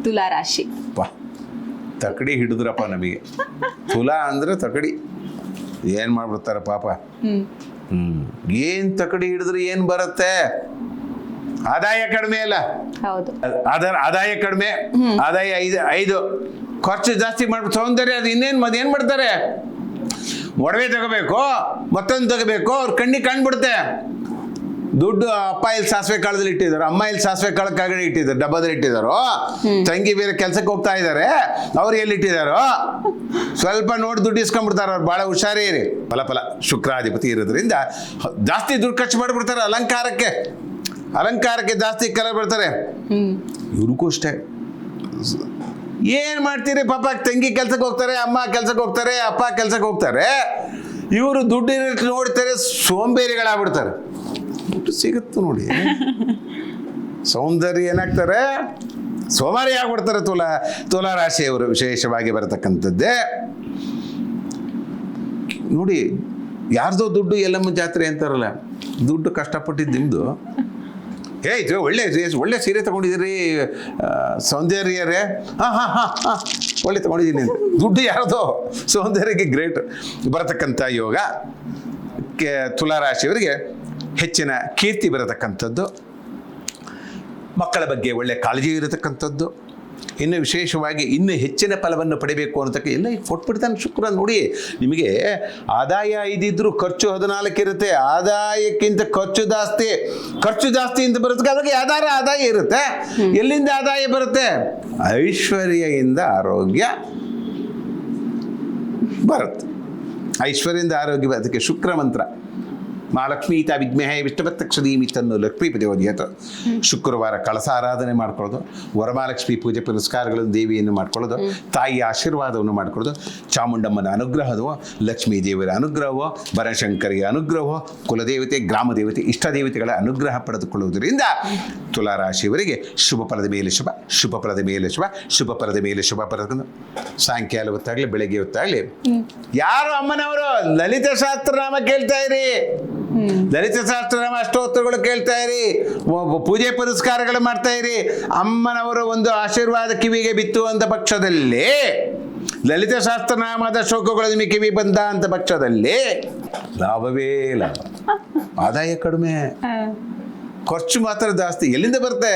ತುಲಾ ರಾಶಿ. ತಕಡಿ ಹಿಡಿದ್ರಪ್ಪ ನಮಗೆ. ತುಲಾ ಅಂದ್ರೆ ತಕಡಿ ಏನ್ ಮಾಡ್ಬಿಡ್ತಾರ ಪಾಪ. ಏನ್ ತಕಡಿ ಹಿಡಿದ್ರೆ ಏನ್ ಬರುತ್ತೆ? ಆದಾಯ ಕಡಿಮೆ ಅಲ್ಲ, ಹೌದು, ಆದಾಯ ಕಡಿಮೆ, ಆದಾಯ 5 ಖರ್ಚು ಜಾಸ್ತಿ ಮಾಡ್ಬಿಟ್ಟು ಸೌಂದರ್ಯ ಅದು ಏನ್ ಮಾಡ್ತಾರೆ? ಒಡವೆ ತಗೋಬೇಕು, ಮತ್ತೊಂದು ತಗೋಬೇಕು, ಅವ್ರ ಕಣ್ಣಿಗೆ ಕಾಣ್ಬಿಡುತ್ತೆ. ದುಡ್ಡು ಅಪ್ಪ ಇಲ್ಲಿ ಸಾಸಿವೆ ಕಾಳದಲ್ಲಿ ಇಟ್ಟಿದ್ದಾರೆ, ಅಮ್ಮ ಇಲ್ಲಿ ಸಾಸಿವೆ ಕಾಳ ಕೆಳಗಡೆ ಇಟ್ಟಿದ್ದಾರೆ, ಡಬ್ಬದಲ್ಲಿ ಇಟ್ಟಿದ್ದಾರೋ. ತಂಗಿ ಬೇರೆ ಕೆಲ್ಸಕ್ಕೆ ಹೋಗ್ತಾ ಇದ್ದಾರೆ, ಅವ್ರು ಎಲ್ಲಿ ಇಟ್ಟಿದ್ದಾರೋ ಸ್ವಲ್ಪ ನೋಡಿ ದುಡ್ಡು ಇಸ್ಕೊಂಡ್ಬಿಡ್ತಾರೆ. ಅವ್ರು ಭಾಳ ಹುಷಾರೇ ಇರಿ. ಫಲ ಶುಕ್ರಾಧಿಪತಿ ಇರೋದ್ರಿಂದ ಜಾಸ್ತಿ ದುಡ್ಡು ಖರ್ಚು ಮಾಡಿಬಿಡ್ತಾರೆ. ಅಲಂಕಾರಕ್ಕೆ ಜಾಸ್ತಿ ಕಲರ್ ಬರ್ತಾರೆ. ಇವ್ರಿಗೂ ಅಷ್ಟೇ. ಏನ್ ಮಾಡ್ತೀರಿ ಪಾಪ? ತಂಗಿ ಕೆಲ್ಸಕ್ಕೆ ಹೋಗ್ತಾರೆ, ಅಮ್ಮ ಕೆಲ್ಸಕ್ಕೆ ಹೋಗ್ತಾರೆ, ಅಪ್ಪ ಕೆಲ್ಸಕ್ಕೆ ಹೋಗ್ತಾರೆ. ಇವರು ದುಡ್ಡು ನೋಡ್ತಾರೆ, ಸೋಂಬೇರಿಗಳಾಗ್ಬಿಡ್ತಾರೆ. ದುಡ್ಡು ಸಿಗುತ್ತೆ ನೋಡಿ, ಸೌಂದರ್ಯ ಏನಾಗ್ತಾರೆ? ಸೋಮಾರಿ ಆಗ್ಬಿಡ್ತಾರೆ. ತುಲಾ ರಾಶಿಯವರು ವಿಶೇಷವಾಗಿ ಬರತಕ್ಕಂಥದ್ದೇ ನೋಡಿ. ಯಾರ್ದೋ ದುಡ್ಡು ಎಲ್ಲಮ್ಮ ಜಾತ್ರೆ ಅಂತಾರಲ್ಲ, ದುಡ್ಡು ಕಷ್ಟಪಟ್ಟಿದ್ದು ನಿಮ್ದು. ಇದು ಒಳ್ಳೆ ಸೀರೆ ತಗೊಂಡಿದ್ದೀರಿ ಸೌಂದರ್ಯರೇ, ಒಳ್ಳೆ ತಗೊಂಡಿದ್ದೀನಿ ಅಂತ. ದುಡ್ಡು ಯಾರ್ದೋ, ಸೌಂದರ್ಯಕ್ಕೆ ಗ್ರೇಟ್ ಬರತಕ್ಕಂಥ ಯೋಗ. ತುಲಾ ರಾಶಿಯವರಿಗೆ ಹೆಚ್ಚಿನ ಕೀರ್ತಿ ಬರತಕ್ಕಂಥದ್ದು, ಮಕ್ಕಳ ಬಗ್ಗೆ ಒಳ್ಳೆ ಕಾಳಜಿ ಇರತಕ್ಕಂಥದ್ದು, ಇನ್ನು ವಿಶೇಷವಾಗಿ ಇನ್ನೂ ಹೆಚ್ಚಿನ ಫಲವನ್ನು ಪಡಿಬೇಕು ಅನ್ನೋದಕ್ಕೆ ಎಲ್ಲ ಕೊಟ್ಬಿಡ್ತಾನೆ ಶುಕ್ರ. ನೋಡಿ, ನಿಮಗೆ ಆದಾಯ 5 ಇದ್ರೂ ಖರ್ಚು 14 ಇರುತ್ತೆ. ಆದಾಯಕ್ಕಿಂತ ಖರ್ಚು ಜಾಸ್ತಿ ಅಂತ ಬರುತ್ತೆ. ಅದಕ್ಕೆ ಆದಾಯ ಇರುತ್ತೆ. ಎಲ್ಲಿಂದ ಆದಾಯ ಬರುತ್ತೆ? ಐಶ್ವರ್ಯದಿಂದ ಆರೋಗ್ಯ ಬರುತ್ತೆ. ಐಶ್ವರ್ಯದಿಂದ ಆರೋಗ್ಯ, ಅದಕ್ಕೆ ಶುಕ್ರ ಮಂತ್ರ ಮಹಾಲಕ್ಷ್ಮೀತ ವಿದ್ಮಹೇ ವಿಷ್ಣುಪತ್ತಕ್ಷದೀಮಿ ತನ್ನು ಲಕ್ಷ್ಮೀಪತಿ ಓದಿಯತ. ಶುಕ್ರವಾರ ಕಳಸ ಆರಾಧನೆ ಮಾಡ್ಕೊಳ್ಳೋದು, ವರಮಹಾಲಕ್ಷ್ಮಿ ಪೂಜೆ ಪುನಸ್ಕಾರಗಳನ್ನು ದೇವಿಯನ್ನು ಮಾಡ್ಕೊಳ್ಳೋದು, ತಾಯಿಯ ಆಶೀರ್ವಾದವನ್ನು ಮಾಡ್ಕೊಳ್ಳೋದು, ಚಾಮುಂಡಮ್ಮನ ಅನುಗ್ರಹವೋ, ಲಕ್ಷ್ಮೀ ದೇವರ ಅನುಗ್ರಹವೋ, ಬನಶಂಕರಿಯ ಅನುಗ್ರಹವೋ, ಕುಲದೇವತೆ, ಗ್ರಾಮ ದೇವತೆ, ಇಷ್ಟ ದೇವತೆಗಳ ಅನುಗ್ರಹ ಪಡೆದುಕೊಳ್ಳುವುದರಿಂದ ತುಲಾ ರಾಶಿಯವರಿಗೆ ಶುಭ ಫಲದ ಮೇಲೆ ಶುಭ, ಶುಭ ಫಲದ ಮೇಲೆ ಶುಭ, ಶುಭ ಫಲದ ಮೇಲೆ ಶುಭ ಪಡೆದುಕೊಂಡು ಸಾಯಂಕಾಲ ಹೊತ್ತಾಗಲಿ ಬೆಳಗ್ಗೆ ಹೊತ್ತಾಗಲಿ ಯಾರು ಅಮ್ಮನವರು ಲಲಿತ ಶಾಸ್ತ್ರನಾಮ ಕೇಳ್ತಾ ಇರಿ, ಲಲಿತ ಸಹಸ್ರನಾಮ ಅಷ್ಟೋತ್ತರಗಳು ಕೇಳ್ತಾ ಇರಿ, ಪೂಜೆ ಪುರಸ್ಕಾರಗಳು ಮಾಡ್ತಾ ಇರಿ. ಅಮ್ಮನವರ ಒಂದು ಆಶೀರ್ವಾದ ಕಿವಿಗೆ ಬಿತ್ತು ಅಂತ ಪಕ್ಷದಲ್ಲಿ, ಲಲಿತ ಸಹಸ್ರನಾಮದ ಶ್ಲೋಕಗಳು ನಿಮಗೆ ಕಿವಿ ಬಂದ ಅಂತ ಪಕ್ಷದಲ್ಲಿ ಲಾಭವೇ ಲಾಭ. ಆದಾಯ ಕಡಿಮೆ, ಖರ್ಚು ಮಾತ್ರ ಜಾಸ್ತಿ. ಎಲ್ಲಿಂದ ಬರುತ್ತೆ?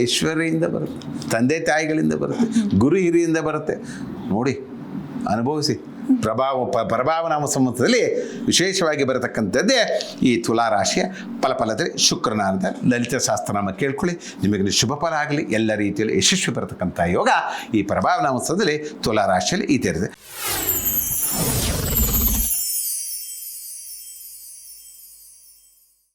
ಐಶ್ವರ್ಯದಿಂದ ಬರುತ್ತೆ, ತಂದೆ ತಾಯಿಗಳಿಂದ ಬರುತ್ತೆ, ಗುರು ಹಿರಿಯಿಂದ ಬರುತ್ತೆ. ನೋಡಿ, ಅನುಭವಿಸಿ. ಪ್ರಭಾವನಾಮ ಸಂವತ್ಸರದಲ್ಲಿ ವಿಶೇಷವಾಗಿ ಬರತಕ್ಕಂಥದ್ದೇ ಈ ತುಲಾ ರಾಶಿಯ ಫಲದಲ್ಲಿ ಶುಕ್ರನಾದ ಲಲಿತ ಶಾಸ್ತ್ರನಾಮ ಕೇಳ್ಕೊಳ್ಳಿ. ನಿಮಗೆ ಶುಭ ಫಲ ಆಗಲಿ, ಎಲ್ಲ ರೀತಿಯಲ್ಲಿ ಯಶಸ್ವಿ ಬರತಕ್ಕಂಥ ಯೋಗ ಈ ಪ್ರಭಾವನಾಮ ಸಂವತ್ಸರದಲ್ಲಿ ತುಲಾ ರಾಶಿಯಲ್ಲಿ ಇದೇ ಇರುತ್ತೆ.